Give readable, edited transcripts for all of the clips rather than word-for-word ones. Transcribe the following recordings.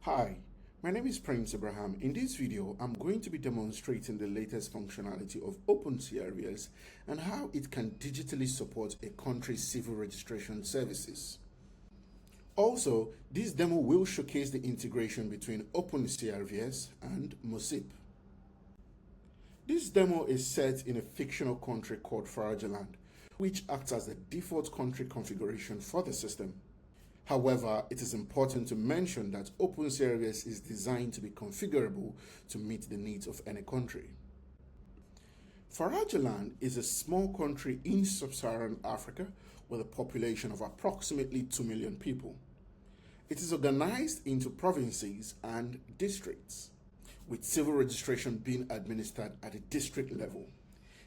Hi, my name is Prince Abraham. In this video, I'm going to be demonstrating the latest functionality of OpenCRVS and how it can digitally support a country's civil registration services. Also, this demo will showcase the integration between OpenCRVS and MOSIP. This demo is set in a fictional country called Farajaland, which acts as the default country configuration for the system. However, it is important to mention that OpenCRVS is designed to be configurable to meet the needs of any country. Farajaland is a small country in sub-Saharan Africa with a population of approximately 2 million people. It is organized into provinces and districts, with civil registration being administered at a district level.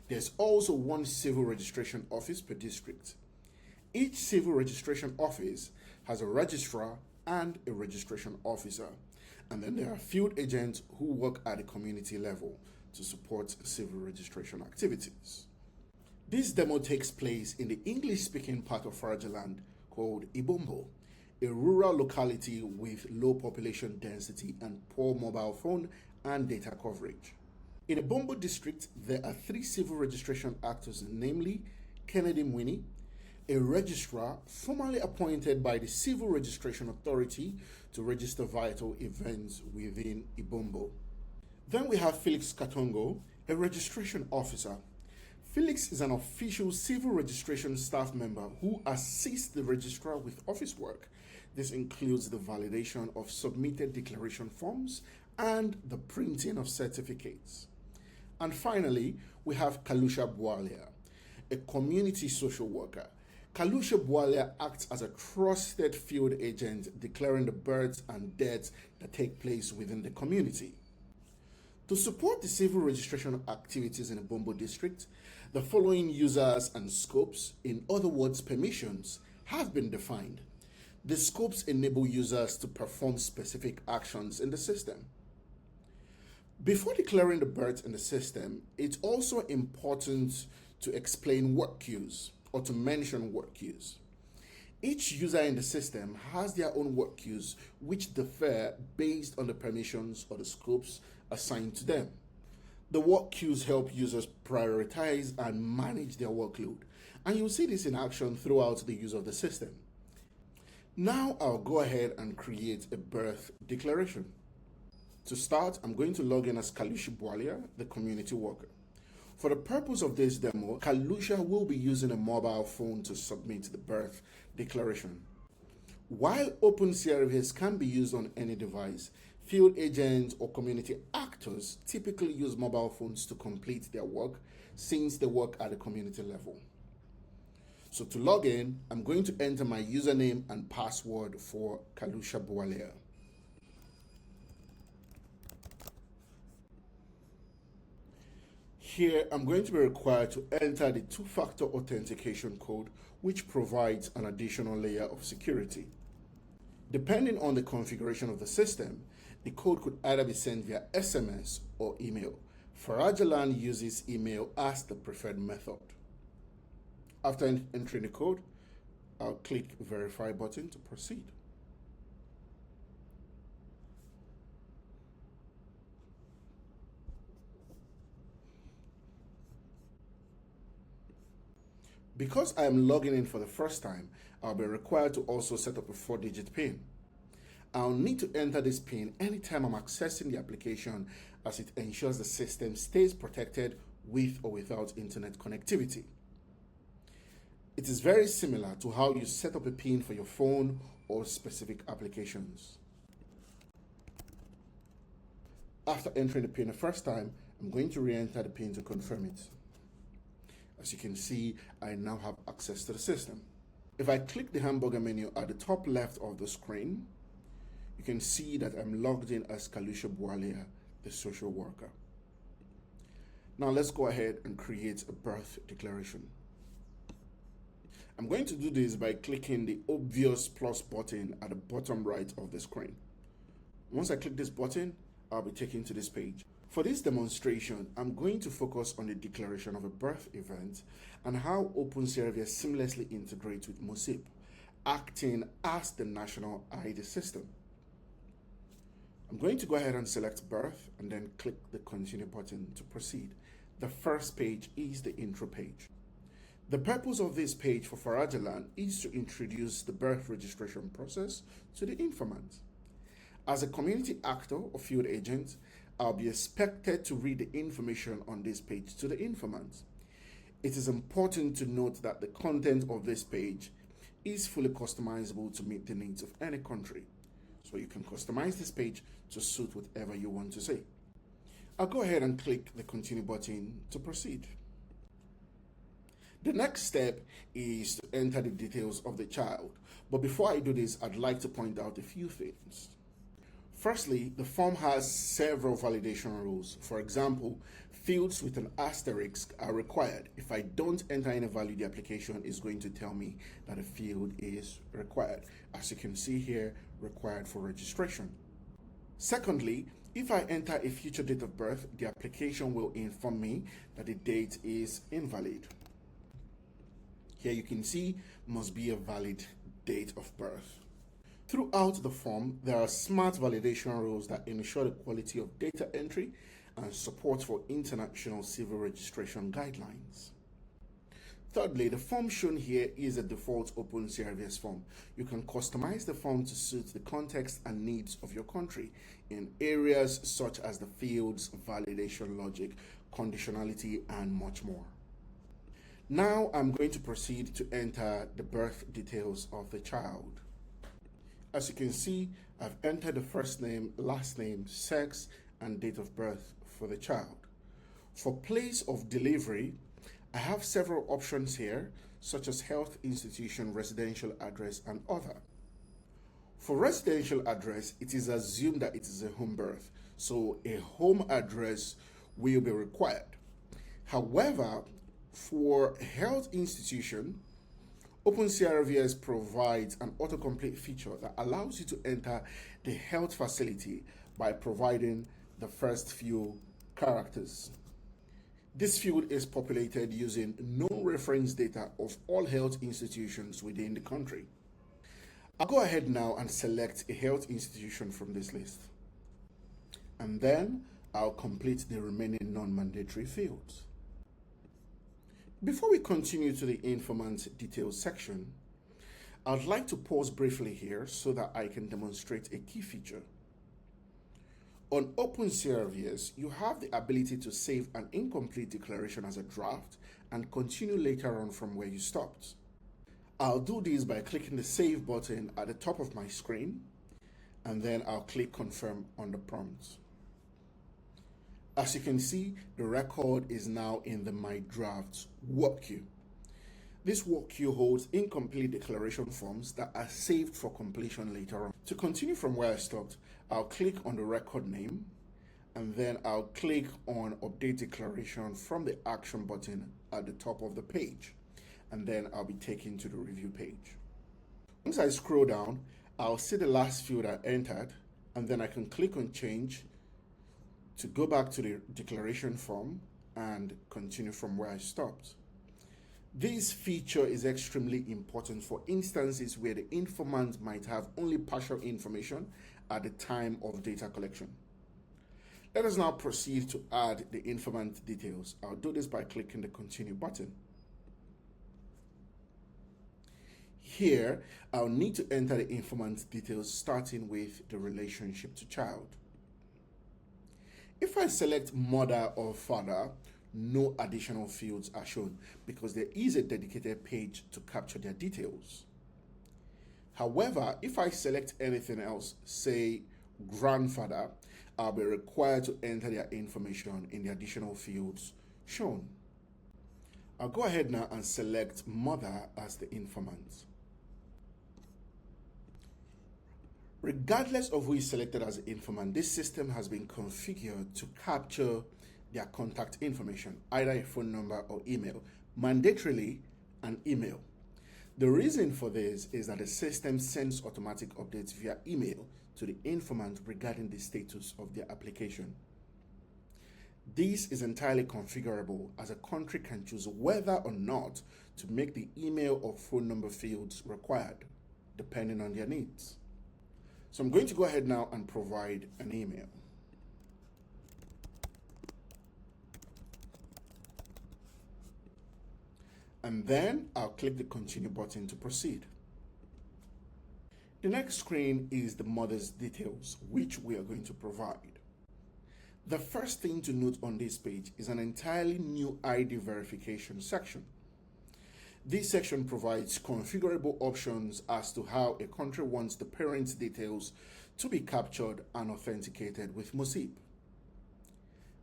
There's also one civil registration office per district. Each civil registration office has a registrar and a registration officer, and then there are field agents who work at the community level to support civil registration activities. This demo takes place in the English-speaking part of Farajaland called Ibombo, a rural locality with low population density and poor mobile phone and data coverage. In Ibombo district, there are 3 civil registration actors, namely Kennedy Mwini, a registrar formally appointed by the Civil Registration Authority to register vital events within Ibombo. Then we have Felix Katongo, a registration officer. Felix is an official civil registration staff member who assists the registrar with office work. This includes the validation of submitted declaration forms and the printing of certificates. And finally, we have Kalusha Bwalia, a community social worker. Kalusha Bwalia acts as a trusted field agent declaring the births and deaths that take place within the community. To support the civil registration activities in the Ibombo district, the following users and scopes, in other words permissions, have been defined. The scopes enable users to perform specific actions in the system. Before declaring the birth in the system, it's also important to explain work queues or to mention work queues. Each user in the system has their own work queues which differ based on the permissions or the scopes assigned to them. The work queues help users prioritize and manage their workload, and you'll see this in action throughout the use of the system. Now I'll go ahead and create a birth declaration. To start, I'm going to log in as Kalusha Bwalia, the community worker. For the purpose of this demo, Kalusha will be using a mobile phone to submit the birth declaration. While OpenCRVS can be used on any device, field agents or community actors typically use mobile phones to complete their work since they work at the community level. So to log in, I'm going to enter my username and password for Kalusha Bwalia. Here, I'm going to be required to enter the 2-factor authentication code, which provides an additional layer of security. Depending on the configuration of the system, the code could either be sent via SMS or email. Farajaland uses email as the preferred method. After entering the code, I'll click Verify button to proceed. Because I am logging in for the first time, I'll be required to also set up a 4-digit PIN. I'll need to enter this PIN anytime I'm accessing the application, as it ensures the system stays protected with or without internet connectivity. It is very similar to how you set up a PIN for your phone or specific applications. After entering the PIN the first time, I'm going to re-enter the PIN to confirm it. As you can see, I now have access to the system. If I click the hamburger menu at the top left of the screen, you can see that I'm logged in as Kalusha Bwalia, the social worker. Now let's go ahead and create a birth declaration. I'm going to do this by clicking the obvious plus button at the bottom right of the screen. Once I click this button, I'll be taken to this page. For this demonstration, I'm going to focus on the declaration of a birth event and how OpenCRVS seamlessly integrates with MOSIP, acting as the national ID system. I'm going to go ahead and select birth and then click the continue button to proceed. The first page is the intro page. The purpose of this page for Farajalan is to introduce the birth registration process to the informant. As a community actor or field agent, I'll be expected to read the information on this page to the informant. It is important to note that the content of this page is fully customizable to meet the needs of any country. So you can customize this page to suit whatever you want to say. I'll go ahead and click the continue button to proceed. The next step is to enter the details of the child. But before I do this, I'd like to point out a few things. Firstly, the form has several validation rules. For example, fields with an asterisk are required. If I don't enter any value, the application is going to tell me that a field is required. As you can see here, required for registration. Secondly, if I enter a future date of birth, the application will inform me that the date is invalid. Here you can see must be a valid date of birth. Throughout the form, there are smart validation rules that ensure the quality of data entry and support for international civil registration guidelines. Thirdly, the form shown here is a default OpenCRVS form. You can customize the form to suit the context and needs of your country in areas such as the fields, validation logic, conditionality, and much more. Now I'm going to proceed to enter the birth details of the child. As you can see, I've entered the first name, last name, sex, and date of birth for the child. For place of delivery, I have several options here, such as health institution, residential address, and other. For residential address, it is assumed that it is a home birth, so a home address will be required. However, for health institution, OpenCRVS provides an autocomplete feature that allows you to enter the health facility by providing the first few characters. This field is populated using known reference data of all health institutions within the country. I'll go ahead now and select a health institution from this list. And then I'll complete the remaining non-mandatory fields. Before we continue to the informant details section, I'd like to pause briefly here so that I can demonstrate a key feature. On OpenCRVS, you have the ability to save an incomplete declaration as a draft and continue later on from where you stopped. I'll do this by clicking the Save button at the top of my screen, and then I'll click Confirm on the prompt. As you can see, the record is now in the My Drafts work queue. This work queue holds incomplete declaration forms that are saved for completion later on. To continue from where I stopped, I'll click on the record name, and then I'll click on Update Declaration from the Action button at the top of the page, and then I'll be taken to the review page. Once I scroll down, I'll see the last field I entered, and then I can click on Change to go back to the declaration form and continue from where I stopped. This feature is extremely important for instances where the informant might have only partial information at the time of data collection. Let us now proceed to add the informant details. I'll do this by clicking the Continue button. Here, I'll need to enter the informant details starting with the relationship to child. If I select mother or father, no additional fields are shown because there is a dedicated page to capture their details. However, if I select anything else, say grandfather, I'll be required to enter their information in the additional fields shown. I'll go ahead now and select mother as the informant. Regardless of who is selected as the informant, this system has been configured to capture their contact information, either a phone number or email, mandatorily an email. The reason for this is that the system sends automatic updates via email to the informant regarding the status of their application. This is entirely configurable, as a country can choose whether or not to make the email or phone number fields required, depending on their needs. So I'm going to go ahead now and provide an email. And then I'll click the continue button to proceed. The next screen is the mother's details, which we are going to provide. The first thing to note on this page is an entirely new ID verification section. This section provides configurable options as to how a country wants the parent's details to be captured and authenticated with MOSIP.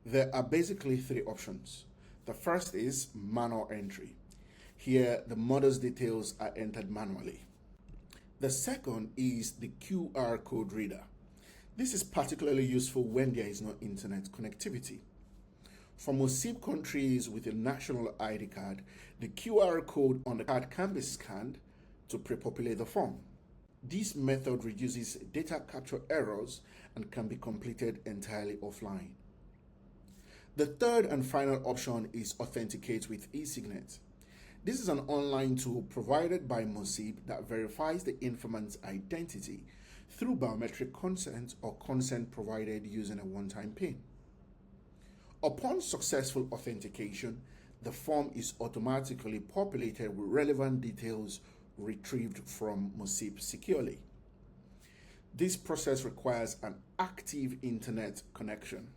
There are basically three options. The first is manual entry. Here, the mother's details are entered manually. The second is the QR code reader. This is particularly useful when there is no internet connectivity. For MOSIP countries with a national ID card, the QR code on the card can be scanned to pre-populate the form. This method reduces data capture errors and can be completed entirely offline. The third and final option is authenticate with eSignet. This is an online tool provided by MOSIP that verifies the informant's identity through biometric consent or consent provided using a one-time PIN. Upon successful authentication, the form is automatically populated with relevant details retrieved from MOSIP securely. This process requires an active internet connection.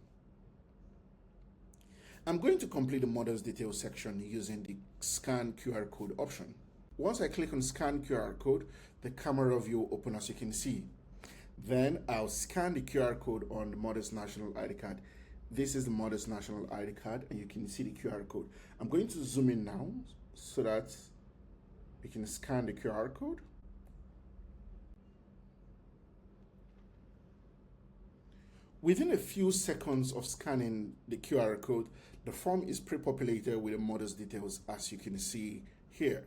I'm going to complete the mother's details section using the scan QR code option. Once I click on scan QR code, the camera view will open as you can see. Then I'll scan the QR code on the mother's national ID card. This is the mother's national ID card and you can see the QR code. I'm going to zoom in now so that we can scan the QR code. Within a few seconds of scanning the QR code, the form is pre-populated with the mother's details as you can see here.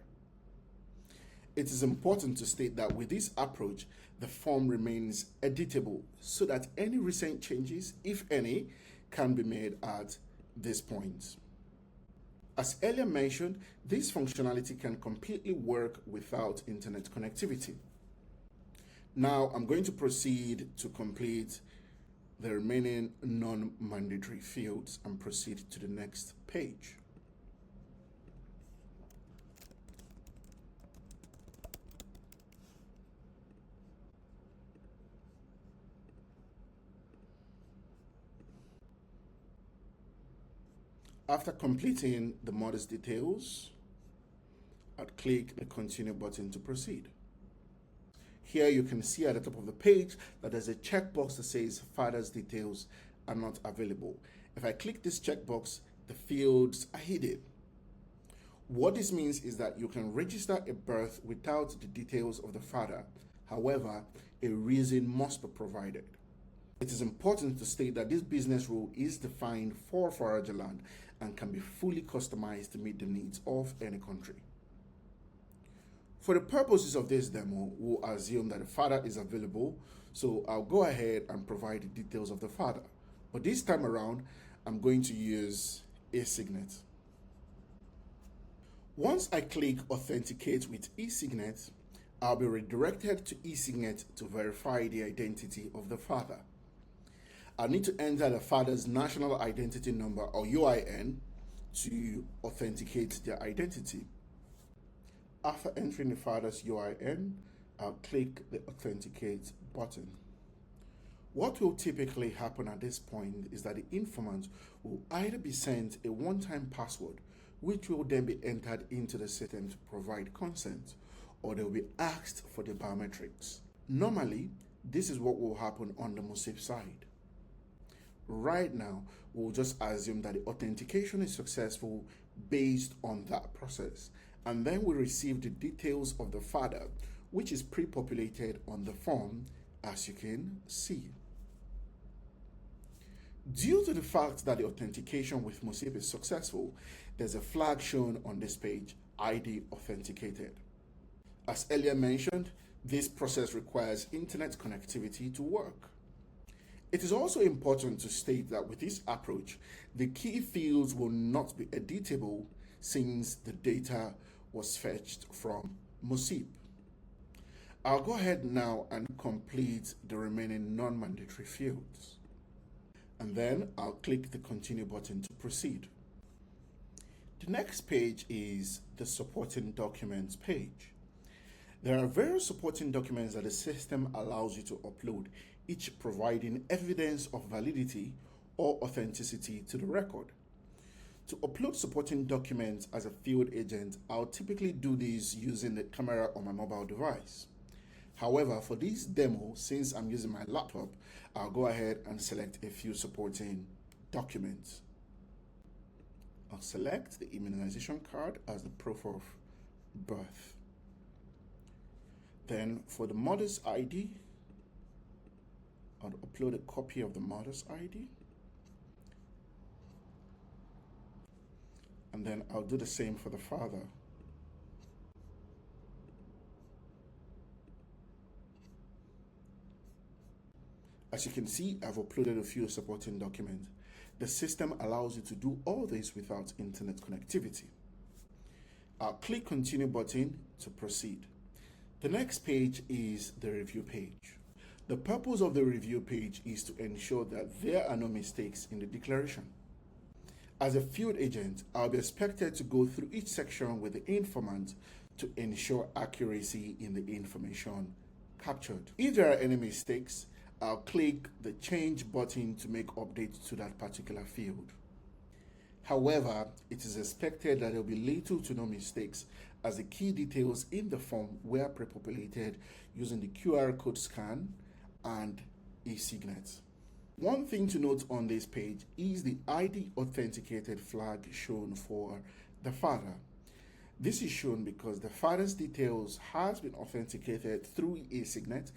It is important to state that with this approach, the form remains editable so that any recent changes, if any, can be made at this point. As earlier mentioned, this functionality can completely work without internet connectivity. Now I'm going to proceed to complete the remaining non-mandatory fields and proceed to the next page. After completing the mother's details, I'll click the continue button to proceed. Here you can see at the top of the page that there's a checkbox that says father's details are not available. If I click this checkbox, the fields are hidden. What this means is that you can register a birth without the details of the father. However, a reason must be provided. It is important to state that this business rule is defined for foreign land and can be fully customized to meet the needs of any country. For the purposes of this demo, we'll assume that the father is available, so I'll go ahead and provide the details of the father. But this time around, I'm going to use eSignet. Once I click Authenticate with eSignet, I'll be redirected to eSignet to verify the identity of the father. I'll need to enter the father's national identity number or UIN to authenticate their identity. After entering the father's UIN, I'll click the Authenticate button. What will typically happen at this point is that the informant will either be sent a one-time password, which will then be entered into the system to provide consent, or they'll be asked for the biometrics. Normally, this is what will happen on the MOSIP side. Right now, we'll just assume that the authentication is successful based on that process, and then we receive the details of the father, which is pre-populated on the form, as you can see. Due to the fact that the authentication with MOSIP is successful, there's a flag shown on this page, ID authenticated. As earlier mentioned, this process requires internet connectivity to work. It is also important to state that with this approach, the key fields will not be editable since the data was fetched from MOSIP. I'll go ahead now and complete the remaining non-mandatory fields. And then I'll click the continue button to proceed. The next page is the supporting documents page. There are various supporting documents that the system allows you to upload, each providing evidence of validity or authenticity to the record. To upload supporting documents as a field agent, I'll typically do this using the camera on my mobile device. However, for this demo, since I'm using my laptop, I'll go ahead and select a few supporting documents. I'll select the immunization card as the proof of birth. Then for the mother's ID, I'll upload a copy of the mother's ID. And then I'll do the same for the father. As you can see, I've uploaded a few supporting documents. The system allows you to do all this without internet connectivity. I'll click continue button to proceed. The next page is the review page. The purpose of the review page is to ensure that there are no mistakes in the declaration. As a field agent, I'll be expected to go through each section with the informant to ensure accuracy in the information captured. If there are any mistakes, I'll click the change button to make updates to that particular field. However, it is expected that there will be little to no mistakes as the key details in the form were pre-populated using the QR code scan and e-signet. One thing to note on this page is the ID authenticated flag shown for the father. This is shown because the father's details has been authenticated through e-signet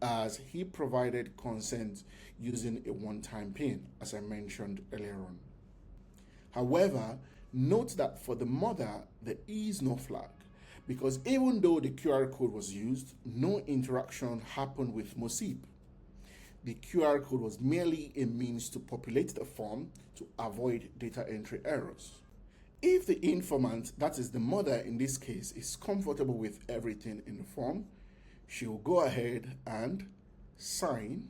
as he provided consent using a one-time PIN, as I mentioned earlier on. However, note that for the mother, there is no flag because even though the QR code was used, no interaction happened with MOSIP. The QR code was merely a means to populate the form to avoid data entry errors. If the informant, that is the mother in this case, is comfortable with everything in the form, she will go ahead and sign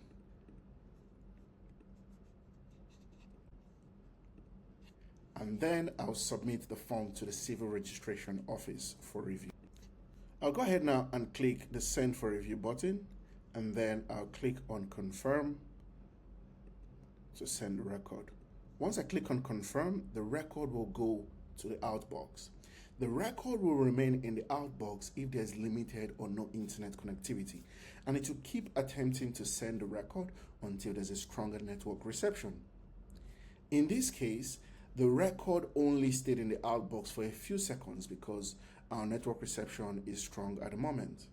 and then I'll submit the form to the Civil Registration Office for review. I'll go ahead now and click the Send for Review button, and then I'll click on Confirm to send the record. Once I click on Confirm, the record will go to the outbox. The record will remain in the outbox if there's limited or no internet connectivity, and it will keep attempting to send the record until there's a stronger network reception. In this case, the record only stayed in the outbox for a few seconds because our network reception is strong at the moment.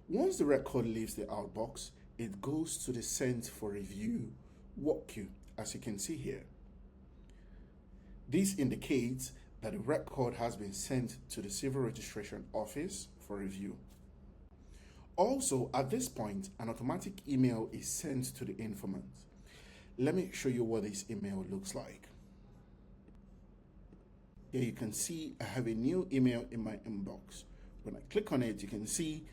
Once the record leaves the outbox, it goes to the Sent for Review work queue, as you can see here. This indicates that the record has been sent to the Civil Registration Office for review. Also, at this point, an automatic email is sent to the informant. Let me show you what this email looks like. Here you can see I have a new email in my inbox. When I click on it, you can see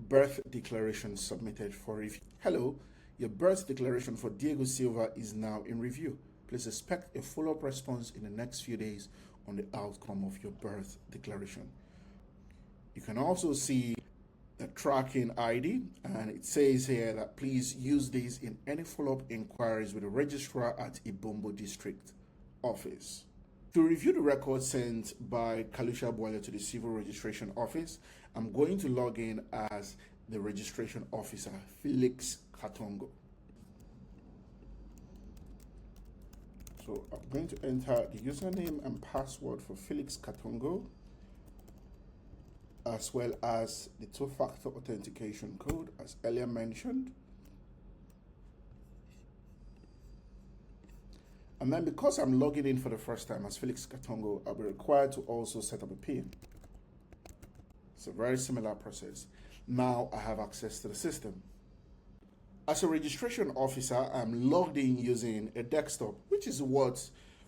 birth declaration submitted for review. Hello, your birth declaration for Diego Silva is now in review. Please expect a follow-up response in the next few days on the outcome of your birth declaration. You can also see the tracking ID, and it says here that please use this in any follow-up inquiries with the registrar at Ibombo District Office. To review the record sent by Kalusha Boyle to the Civil Registration Office, I'm going to log in as the registration officer, Felix Katongo. So I'm going to enter the username and password for Felix Katongo, as well as the two-factor authentication code as earlier mentioned. And then because I'm logging in for the first time as Felix Katongo, I'll be required to also set up a PIN. It's a very similar process. Now I have access to the system. As a registration officer, I'm logged in using a desktop, which is what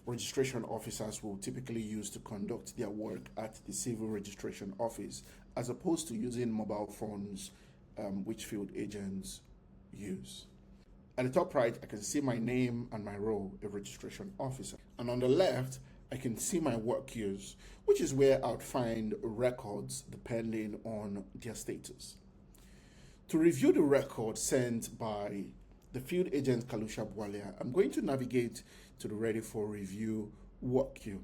registration officers will typically use to conduct their work at the Civil Registration Office, as opposed to using mobile phones which field agents use. At the top right, I can see my name and my role, a registration officer. And on the left, I can see my work use, which is where I would find records depending on their status. To review the record sent by the field agent Kalusha Bwalia, I'm going to navigate to the Ready for Review work queue.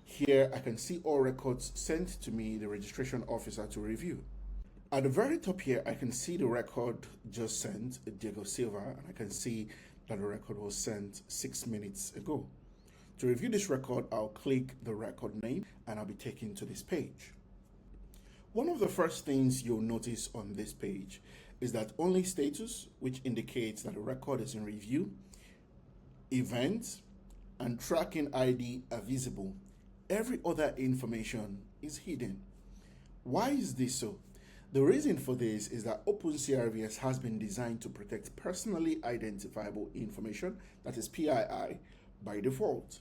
Here, I can see all records sent to me, the registration officer, to review. At the very top here, I can see the record just sent, Diego Silva, and I can see that the record was sent 6 minutes ago. To review this record, I'll click the record name and I'll be taken to this page. One of the first things you'll notice on this page is that only status, which indicates that the record is in review, events, and tracking ID are visible. Every other information is hidden. Why is this so? The reason for this is that OpenCRVS has been designed to protect personally identifiable information, that is PII, by default.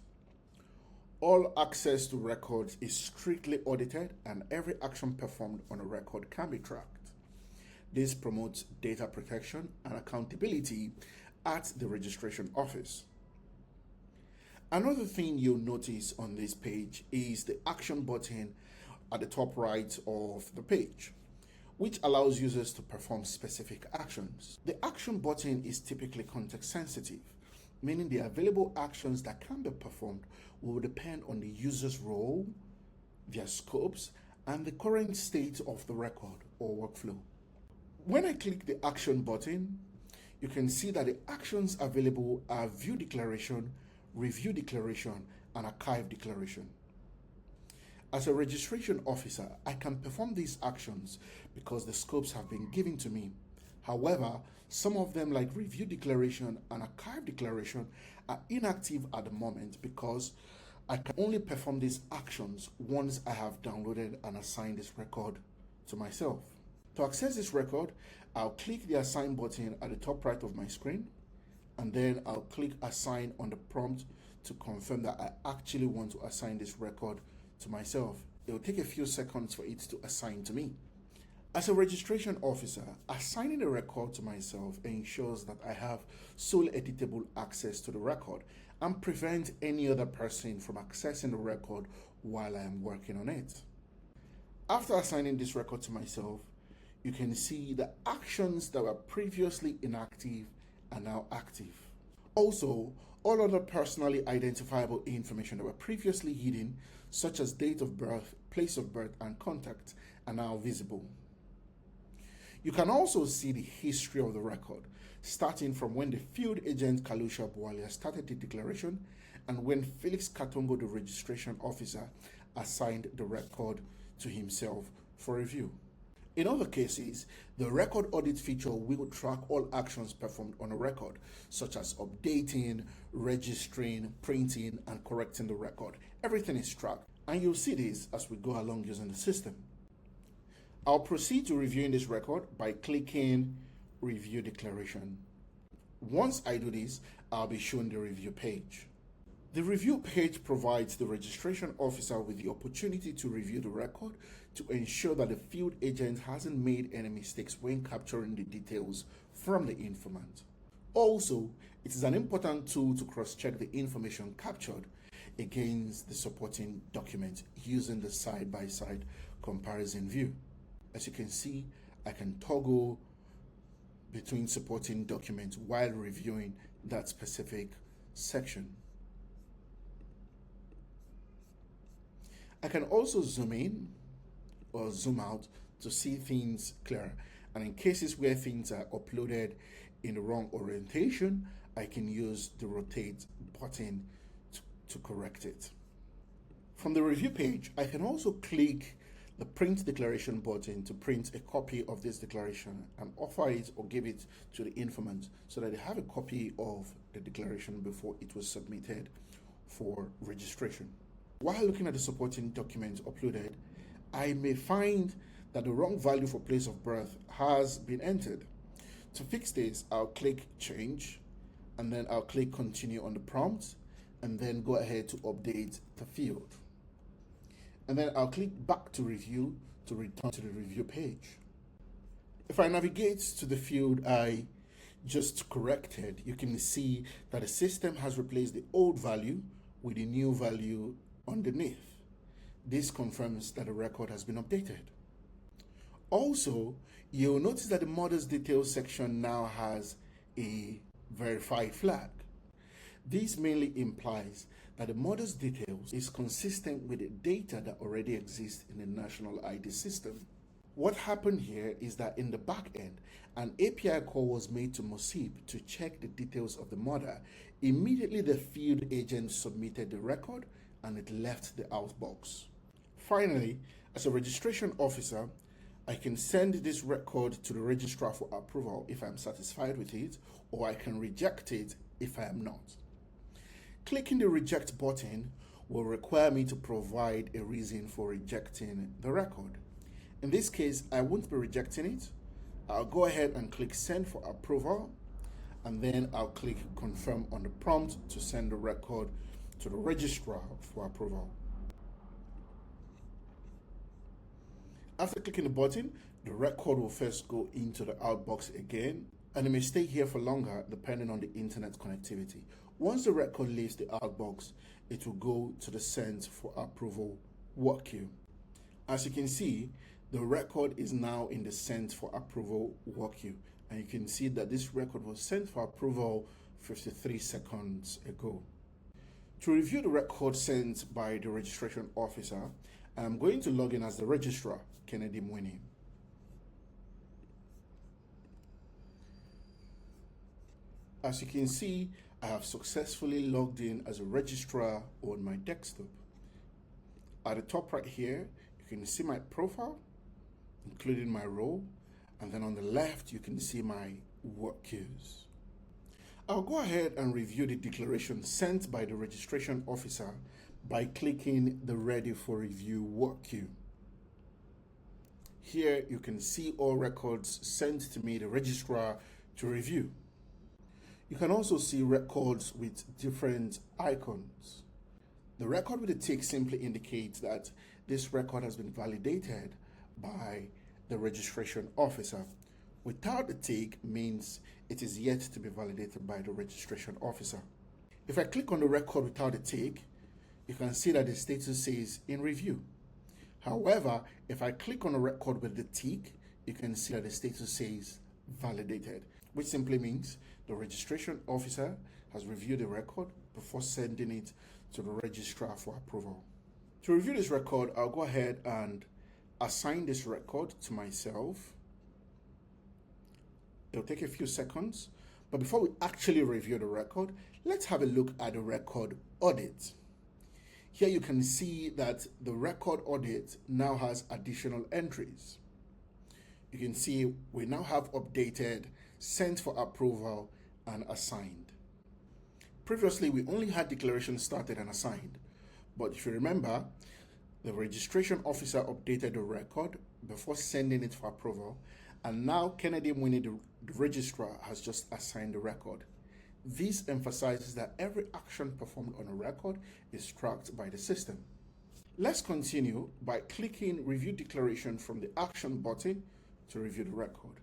All access to records is strictly audited and every action performed on a record can be tracked. This promotes data protection and accountability at the registration office. Another thing you'll notice on this page is the action button at the top right of the page, which allows users to perform specific actions. The action button is typically context sensitive, meaning the available actions that can be performed will depend on the user's role, their scopes, and the current state of the record or workflow. When I click the action button, you can see that the actions available are view declaration, review declaration, and archive declaration. As a registration officer, I can perform these actions because the scopes have been given to me. However, some of them, like review declaration and archive declaration, are inactive at the moment because I can only perform these actions once I have downloaded and assigned this record to myself. To access this record, I'll click the Assign button at the top right of my screen, and then I'll click Assign on the prompt to confirm that I actually want to assign this record to myself. It will take a few seconds for it to assign to me. As a registration officer, assigning a record to myself ensures that I have sole editable access to the record and prevent any other person from accessing the record while I am working on it. After assigning this record to myself, you can see the actions that were previously inactive are now active. Also, all other personally identifiable information that were previously hidden, such as date of birth, place of birth, and contact, are now visible. You can also see the history of the record, starting from when the field agent Kalusha Bwalia started the declaration and when Felix Katongo, the registration officer, assigned the record to himself for review. In other cases, the record audit feature will track all actions performed on a record, such as updating, registering, printing, and correcting the record. Everything is tracked, and you'll see this as we go along using the system. I'll proceed to reviewing this record by clicking Review Declaration. Once I do this, I'll be shown the review page. The review page provides the registration officer with the opportunity to review the record to ensure that the field agent hasn't made any mistakes when capturing the details from the informant. Also, it is an important tool to cross-check the information captured against the supporting document using the side-by-side comparison view. As you can see, I can toggle between supporting documents while reviewing that specific section. I can also zoom in or zoom out to see things clearer, and in cases where things are uploaded in the wrong orientation, I can use the rotate button to correct it. From the review page, I can also click the print declaration button to print a copy of this declaration and offer it or give it to the informant so that they have a copy of the declaration before it was submitted for registration. While looking at the supporting document uploaded, I may find that the wrong value for place of birth has been entered. To fix this, I'll click Change, and then I'll click Continue on the prompt, and then go ahead to update the field. And then I'll click Back to Review to return to the review page. If I navigate to the field I just corrected, you can see that the system has replaced the old value with a new value underneath. This confirms that the record has been updated. Also, you'll notice that the models details section now has a verified flag. This mainly implies that the models details is consistent with the data that already exists in the national ID system. What happened here is that in the back end, an API call was made to MOSIP to check the details of the model. Immediately, the field agent submitted the record and it left the outbox. Finally, as a registration officer, I can send this record to the registrar for approval if I'm satisfied with it, or I can reject it if I am not. Clicking the reject button will require me to provide a reason for rejecting the record. In this case, I won't be rejecting it. I'll go ahead and click send for approval, and then I'll click confirm on the prompt to send the record to the registrar for approval. After clicking the button, the record will first go into the outbox again, and it may stay here for longer depending on the internet connectivity. Once the record leaves the outbox, it will go to the sent for approval work queue. As you can see, the record is now in the sent for approval work queue, and you can see that this record was sent for approval 53 seconds ago. To review the record sent by the registration officer, I'm going to log in as the registrar, Kennedy Mwini. As you can see, I have successfully logged in as a registrar on my desktop. At the top right here, you can see my profile, including my role, and then on the left, you can see my work queues. I'll go ahead and review the declaration sent by the registration officer by clicking the Ready for Review work queue. Here you can see all records sent to me, the registrar, to review. You can also see records with different icons. The record with the tick simply indicates that this record has been validated by the registration officer. Without the tick means it is yet to be validated by the registration officer. If I click on the record without the tick, you can see that the status says in review. However, if I click on a record with the tick, you can see that the status says validated, which simply means the registration officer has reviewed the record before sending it to the registrar for approval. To review this record, I'll go ahead and assign this record to myself. It'll take a few seconds, but before we actually review the record, let's have a look at the record audit. Here you can see that the record audit now has additional entries. You can see we now have updated, sent for approval, and assigned. Previously, we only had declaration started and assigned, but if you remember, the registration officer updated the record before sending it for approval, and now Kennedy Mwini, the registrar, has just assigned the record. This emphasizes that every action performed on a record is tracked by the system. Let's continue by clicking Review Declaration from the Action button to review the record.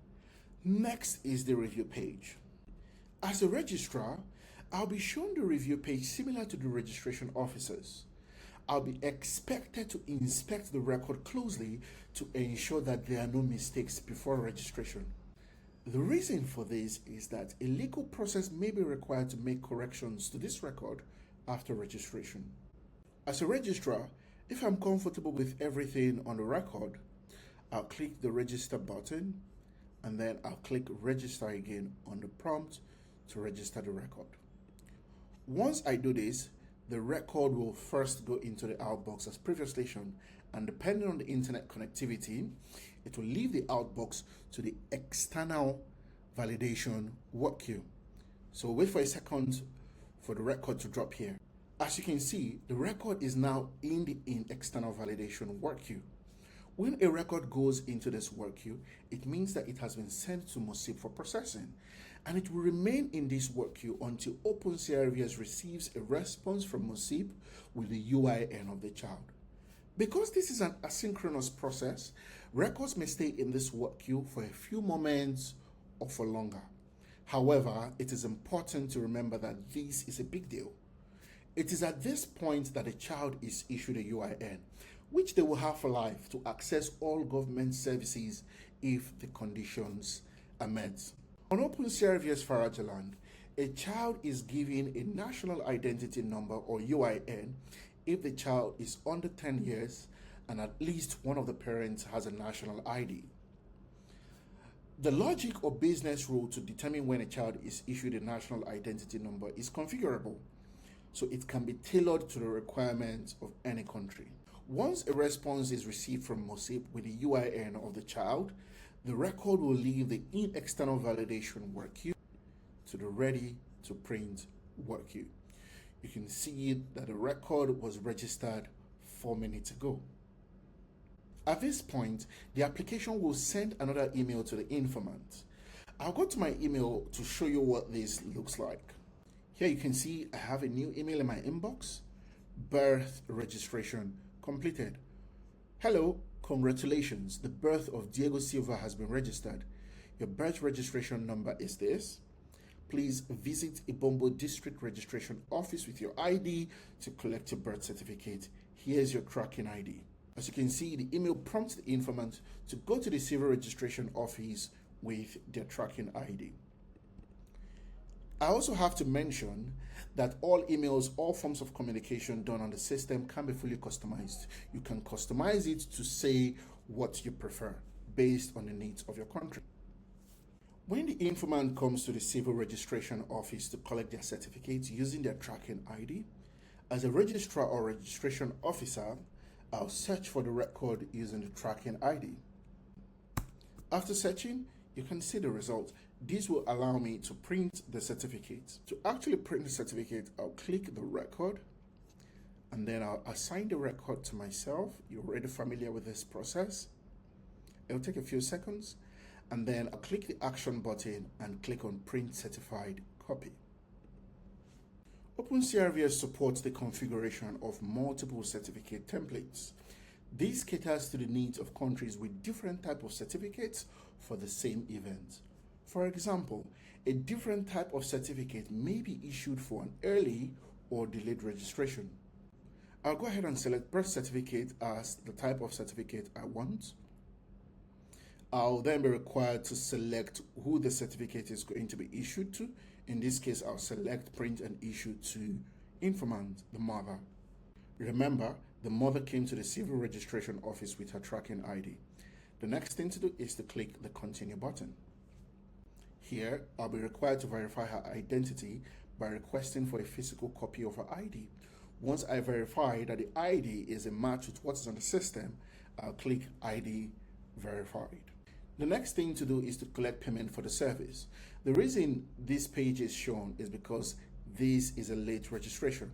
Next is the review page. As a registrar, I'll be shown the review page similar to the registration officers. I'll be expected to inspect the record closely to ensure that there are no mistakes before registration. The reason for this is that a legal process may be required to make corrections to this record after registration. As a registrar, if I'm comfortable with everything on the record, I'll click the register button and then I'll click register again on the prompt to register the record. Once I do this, the record will first go into the outbox as previously shown, and depending on the internet connectivity, it will leave the outbox to the external validation work queue. So wait for a second for the record to drop here. As you can see, the record is now in the external validation work queue. When a record goes into this work queue, it means that it has been sent to MOSIP for processing, and it will remain in this work queue until OpenCRVS receives a response from MOSIP with the UIN of the child. Because this is an asynchronous process, Records may stay in this work queue for a few moments or for longer. However, it is important to remember that this is a big deal. It is at this point that a child is issued a UIN, which they will have for life to access all government services if the conditions are met. On OpenCRVS Farajaland, a child is given a national identity number or UIN if the child is under 10 years and at least one of the parents has a national ID. The logic or business rule to determine when a child is issued a national identity number is configurable, so it can be tailored to the requirements of any country. Once a response is received from MOSIP with the UIN of the child, the record will leave the external validation work queue to the ready to print work queue. You can see that the record was registered 4 minutes ago. At this point, the application will send another email to the informant. I'll go to my email to show you what this looks like. Here you can see I have a new email in my inbox. Birth registration completed. Hello, congratulations. The birth of Diego Silva has been registered. Your birth registration number is this. Please visit Ibombo District Registration Office with your ID to collect your birth certificate. Here's your tracking ID. As you can see, the email prompts the informant to go to the civil registration office with their tracking ID. I also have to mention that all emails, all forms of communication done on the system can be fully customized. You can customize it to say what you prefer based on the needs of your country. When the informant comes to the civil registration office to collect their certificates using their tracking ID, as a registrar or registration officer, I'll search for the record using the tracking ID. After searching, you can see the result. This will allow me to print the certificate. To actually print the certificate, I'll click the record and then I'll assign the record to myself. You're already familiar with this process. It'll take a few seconds and then I'll click the action button and click on print certified copy. OpenCRVS supports the configuration of multiple certificate templates. This caters to the needs of countries with different types of certificates for the same event. For example, a different type of certificate may be issued for an early or delayed registration. I'll go ahead and select birth certificate as the type of certificate I want. I'll then be required to select who the certificate is going to be issued to. In this case, I'll select print and issue to informant, the mother. Remember, the mother came to the civil registration office with her tracking ID. The next thing to do is to click the continue button. Here, I'll be required to verify her identity by requesting for a physical copy of her ID. Once I verify that the ID is a match with what is on the system, I'll click ID verified. The next thing to do is to collect payment for the service. The reason this page is shown is because this is a late registration.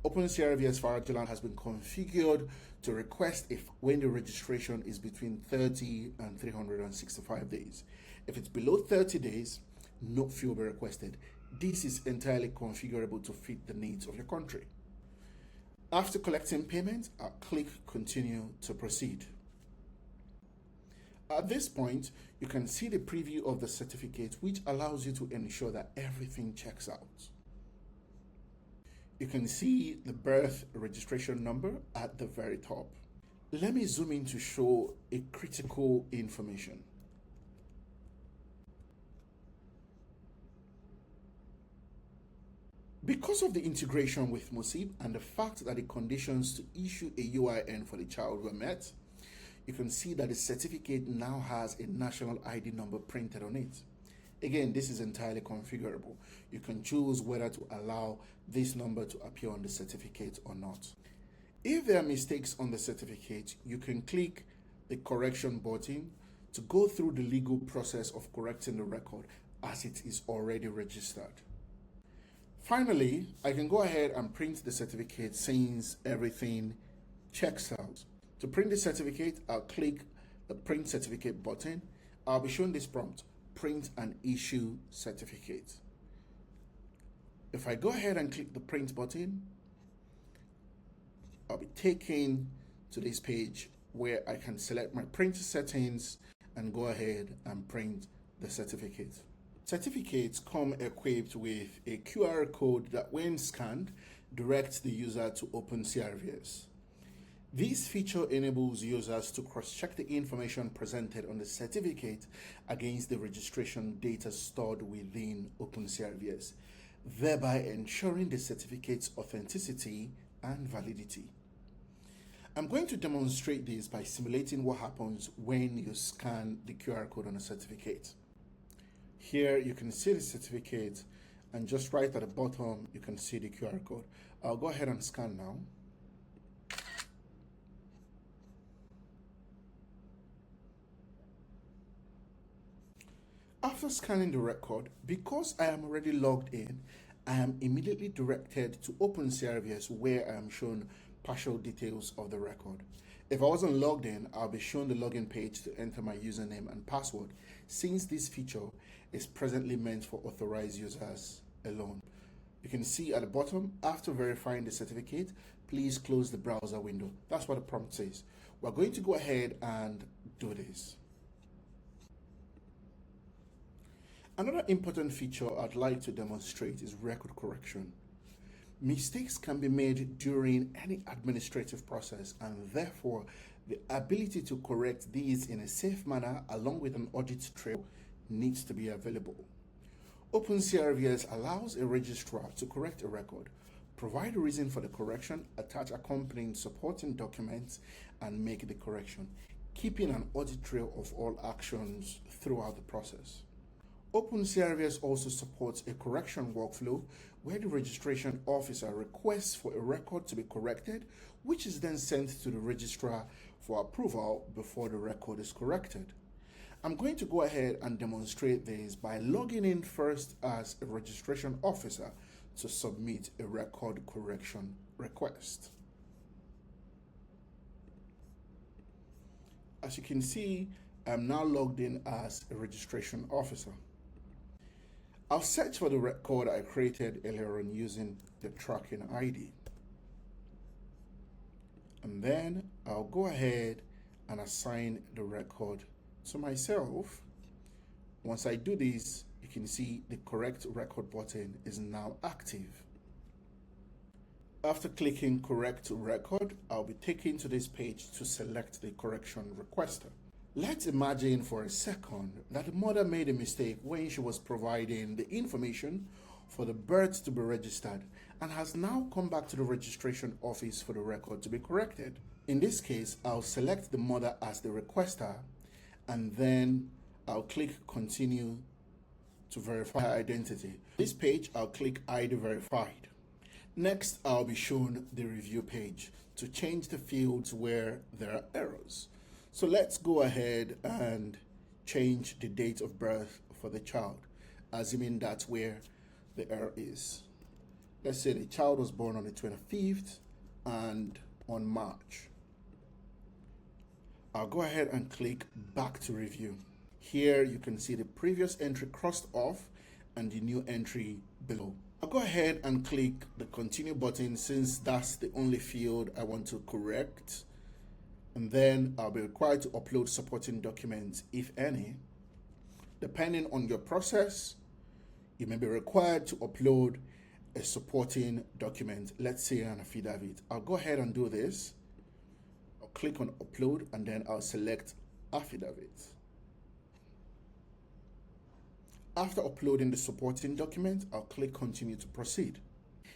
OpenCRVS Farajaland has been configured to request if when the registration is between 30 and 365 days. If it's below 30 days, no fee will be requested. This is entirely configurable to fit the needs of your country. After collecting payment, I'll click continue to proceed. At this point, you can see the preview of the certificate, which allows you to ensure that everything checks out. You can see the birth registration number at the very top. Let me zoom in to show a critical information. Because of the integration with MOSIP and the fact that the conditions to issue a UIN for the child were met, you can see that the certificate now has a national ID number printed on it. Again, this is entirely configurable. You can choose whether to allow this number to appear on the certificate or not. If there are mistakes on the certificate, you can click the correction button to go through the legal process of correcting the record as it is already registered. Finally, I can go ahead and print the certificate since everything checks out. To print the certificate, I'll click the print certificate button. I'll be shown this prompt, print and issue certificate. If I go ahead and click the print button, I'll be taken to this page where I can select my printer settings and go ahead and print the certificate. Certificates come equipped with a QR code that, when scanned, directs the user to OpenCRVS. This feature enables users to cross-check the information presented on the certificate against the registration data stored within OpenCRVS, thereby ensuring the certificate's authenticity and validity. I'm going to demonstrate this by simulating what happens when you scan the QR code on a certificate. Here you can see the certificate, and just right at the bottom you can see the QR code. I'll go ahead and scan now. After scanning the record, because I am already logged in, I am immediately directed to OpenCRVS, where I am shown partial details of the record. If I wasn't logged in, I'll be shown the login page to enter my username and password, since this feature is presently meant for authorized users alone. You can see at the bottom, after verifying the certificate, please close the browser window. That's what the prompt says. We're going to go ahead and do this. Another important feature I'd like to demonstrate is record correction. Mistakes can be made during any administrative process, and therefore the ability to correct these in a safe manner along with an audit trail needs to be available. OpenCRVS allows a registrar to correct a record, provide a reason for the correction, attach accompanying supporting documents, and make the correction, keeping an audit trail of all actions throughout the process. OpenCRVS also supports a correction workflow where the registration officer requests for a record to be corrected, which is then sent to the registrar for approval before the record is corrected. I'm going to go ahead and demonstrate this by logging in first as a registration officer to submit a record correction request. As you can see, I'm now logged in as a registration officer. I'll search for the record I created earlier on using the tracking ID. And then I'll go ahead and assign the record to myself. Once I do this, you can see the correct record button is now active. After clicking correct record, I'll be taken to this page to select the correction requester. Let's imagine for a second that the mother made a mistake when she was providing the information for the birth to be registered and has now come back to the registration office for the record to be corrected. In this case, I'll select the mother as the requester, and then I'll click continue to verify her identity. This page, I'll click ID verified. Next, I'll be shown the review page to change the fields where there are errors. So let's go ahead and change the date of birth for the child, assuming that's where the error is. Let's say the child was born on the 25th and on March. I'll go ahead and click back to review. Here you can see the previous entry crossed off and the new entry below. I'll go ahead and click the continue button since that's the only field I want to correct. And then I'll be required to upload supporting documents, if any. Depending on your process, you may be required to upload a supporting document, let's say an affidavit. I'll go ahead and do this. I'll click on upload and then I'll select affidavit. After uploading the supporting document, I'll click continue to proceed.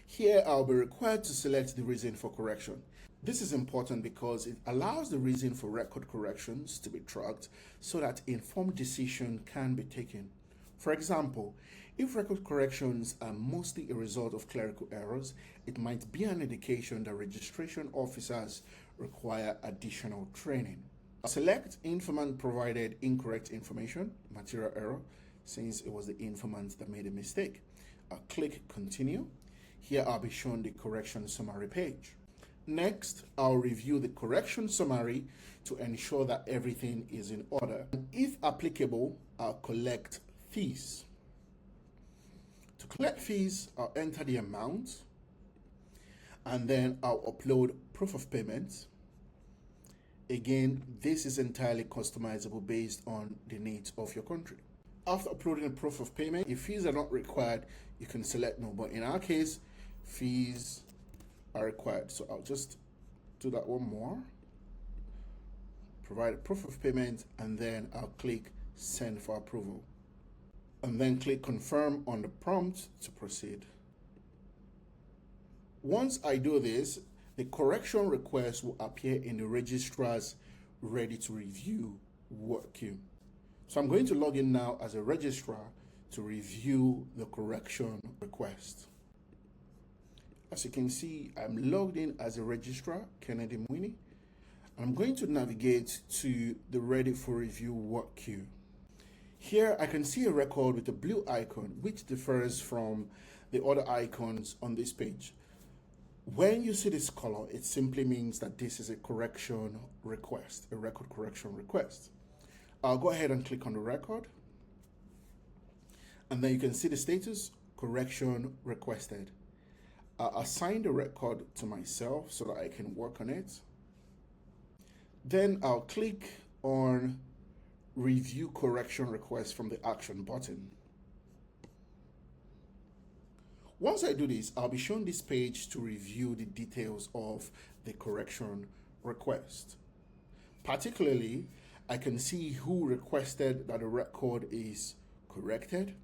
Here I'll be required to select the reason for correction. This is important because it allows the reason for record corrections to be tracked so that informed decision can be taken. For example, if record corrections are mostly a result of clerical errors, it might be an indication that registration officers require additional training. I'll select informant provided incorrect information, material error, since it was the informant that made a mistake. I'll click continue. Here I'll be shown the correction summary page. Next, I'll review the correction summary to ensure that everything is in order. And if applicable, I'll collect fees. To collect fees, I'll enter the amount, and then I'll upload proof of payment. Again, this is entirely customizable based on the needs of your country. After uploading a proof of payment, if fees are not required, you can select no. But in our case, fees are required. So I'll just do that one more. Provide a proof of payment, and then I'll click send for approval. And then click confirm on the prompt to proceed. Once I do this, the correction request will appear in the registrar's ready to review work queue. So I'm going to log in now as a registrar to review the correction request. As you can see, I'm logged in as a registrar, Kennedy Mwini. I'm going to navigate to the ready for review work queue. Here I can see a record with a blue icon, which differs from the other icons on this page. When you see this color, it simply means that this is a correction request, a record correction request. I'll go ahead and click on the record. And then you can see the status, correction requested. I'll assign the record to myself so that I can work on it. Then I'll click on review correction request from the action button. Once I do this, I'll be shown this page to review the details of the correction request. Particularly, I can see who requested that the record is corrected.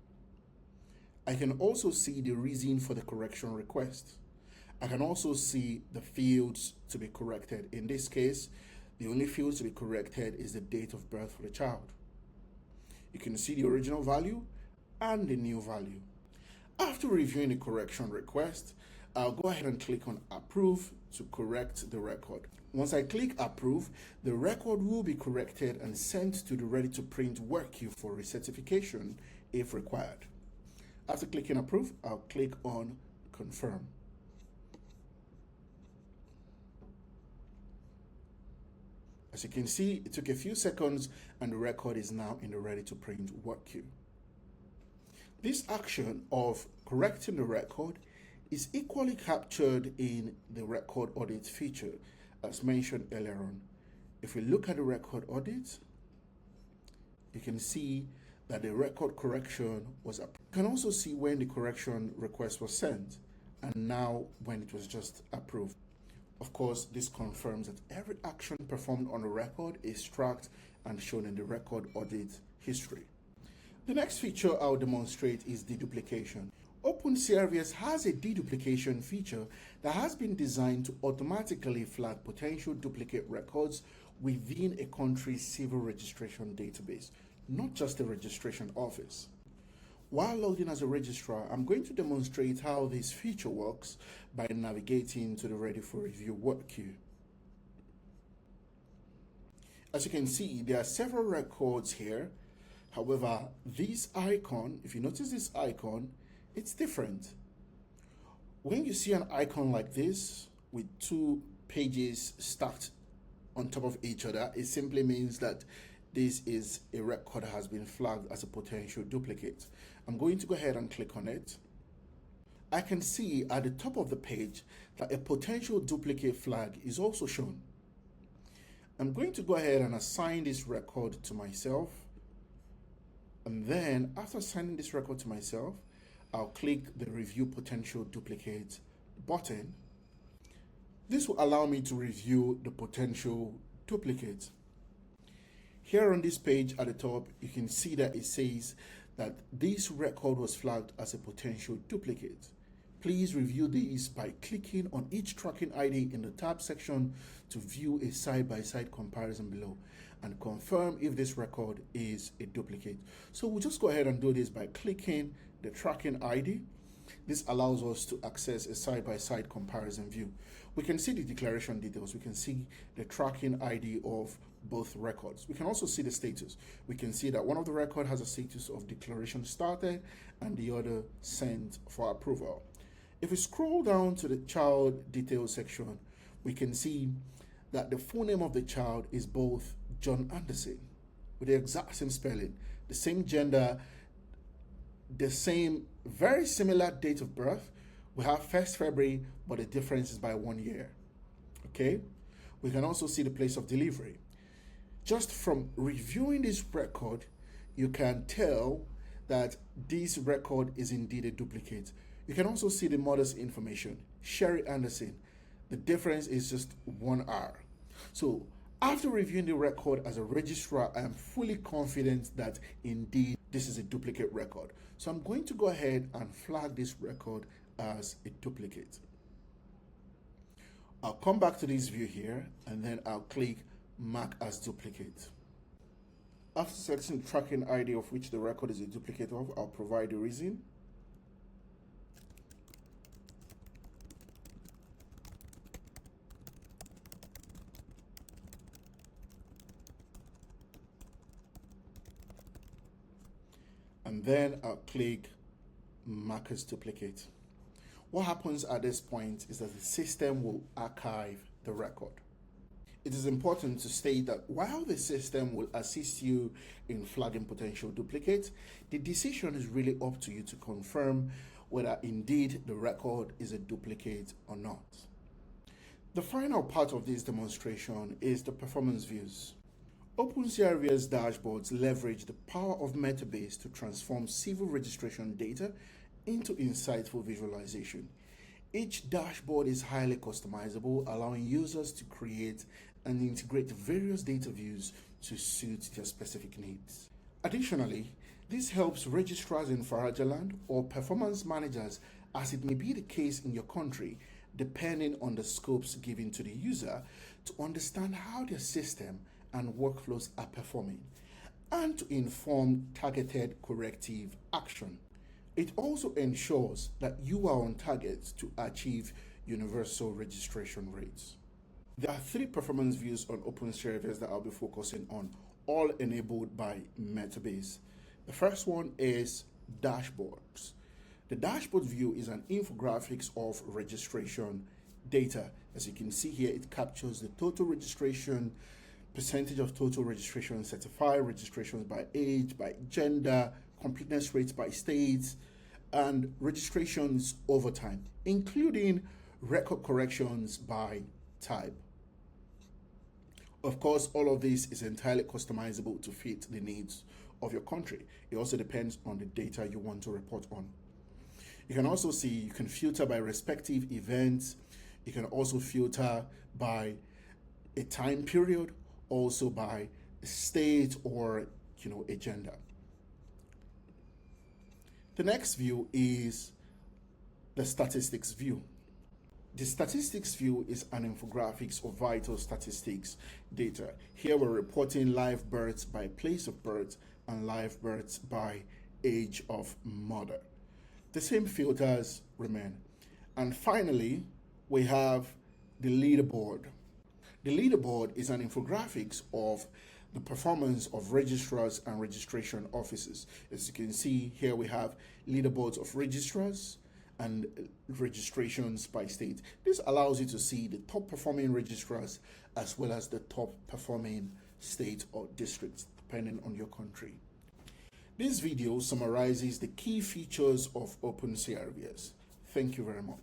I can also see the reason for the correction request. I can also see the fields to be corrected. In this case, the only field to be corrected is the date of birth for the child. You can see the original value and the new value. After reviewing the correction request, I'll go ahead and click on approve to correct the record. Once I click approve, the record will be corrected and sent to the ready to print work queue for recertification if required. After clicking approve, I'll click on confirm. As you can see, it took a few seconds and the record is now in the ready to print work queue. This action of correcting the record is equally captured in the record audit feature as mentioned earlier on. If we look at the record audit, you can see that the record correction was approved. You can also see when the correction request was sent and now when it was just approved. Of course, this confirms that every action performed on the record is tracked and shown in the record audit history. The next feature I'll demonstrate is deduplication. OpenCRVS has a deduplication feature that has been designed to automatically flag potential duplicate records within a country's civil registration database, not just the registration office. While logged in as a registrar, I'm going to demonstrate how this feature works by navigating to the ready for review work queue. As you can see, there are several records here. However, this icon, if you notice this icon, it's different. When you see an icon like this with two pages stacked on top of each other, it simply means that this is a record that has been flagged as a potential duplicate. I'm going to go ahead and click on it. I can see at the top of the page that a potential duplicate flag is also shown. I'm going to go ahead and assign this record to myself. And then after assigning this record to myself, I'll click the review potential duplicate button. This will allow me to review the potential duplicate. Here on this page at the top, you can see that it says that this record was flagged as a potential duplicate. Please review these by clicking on each tracking ID in the tab section to view a side-by-side comparison below and confirm if this record is a duplicate. So we'll just go ahead and do this by clicking the tracking ID. This allows us to access a side-by-side comparison view. We can see the declaration details. We can see the tracking ID of both records. We can also see the status. We can see that one of the records has a status of declaration started and the other sent for approval. If we scroll down to the child details section, we can see that the full name of the child is both John Anderson with the exact same spelling, the same gender, the same very similar date of birth. We have 1st February, but the difference is by 1 year. Okay. We can also see the place of delivery. Just from reviewing this record, you can tell that this record is indeed a duplicate. You can also see the mother's information, Sherry Anderson. The difference is just 1 hour. So after reviewing the record as a registrar, I am fully confident that indeed this is a duplicate record. So I'm going to go ahead and flag this record as a duplicate. I'll come back to this view here and then I'll click Mark as duplicate. After selecting the tracking ID of which the record is a duplicate of, I'll provide the reason. And then I'll click Mark as duplicate. What happens at this point is that the system will archive the record. It is important to state that while the system will assist you in flagging potential duplicates, the decision is really up to you to confirm whether indeed the record is a duplicate or not. The final part of this demonstration is the performance views. OpenCRVS dashboards leverage the power of Metabase to transform civil registration data into insightful visualization. Each dashboard is highly customizable, allowing users to create and integrate various data views to suit their specific needs. Additionally, this helps registrars in Farajaland or performance managers, as it may be the case in your country, depending on the scopes given to the user, to understand how their system and workflows are performing, and to inform targeted corrective action. It also ensures that you are on target to achieve universal registration rates. There are 3 performance views on OpenCRVS that I'll be focusing on, all enabled by Metabase. The first one is dashboards. The dashboard view is an infographics of registration data. As you can see here, it captures the total registration, percentage of total registration certified, registrations by age, by gender, completeness rates by states, and registrations over time, including record corrections by type. Of course, all of this is entirely customizable to fit the needs of your country. It also depends on the data you want to report on. You can also see, you can filter by respective events. You can also filter by a time period, also by state or a gender. The next view is the statistics view. The statistics view is an infographics of vital statistics data. Here we're reporting live births by place of birth and live births by age of mother. The same filters remain. And finally, we have the leaderboard. The leaderboard is an infographics of the performance of registrars and registration officers. As you can see here, we have leaderboards of registrars and registrations by state. This allows you to see the top performing registrars as well as the top performing state or districts, depending on your country. This video summarizes the key features of OpenCRVS. Thank you very much.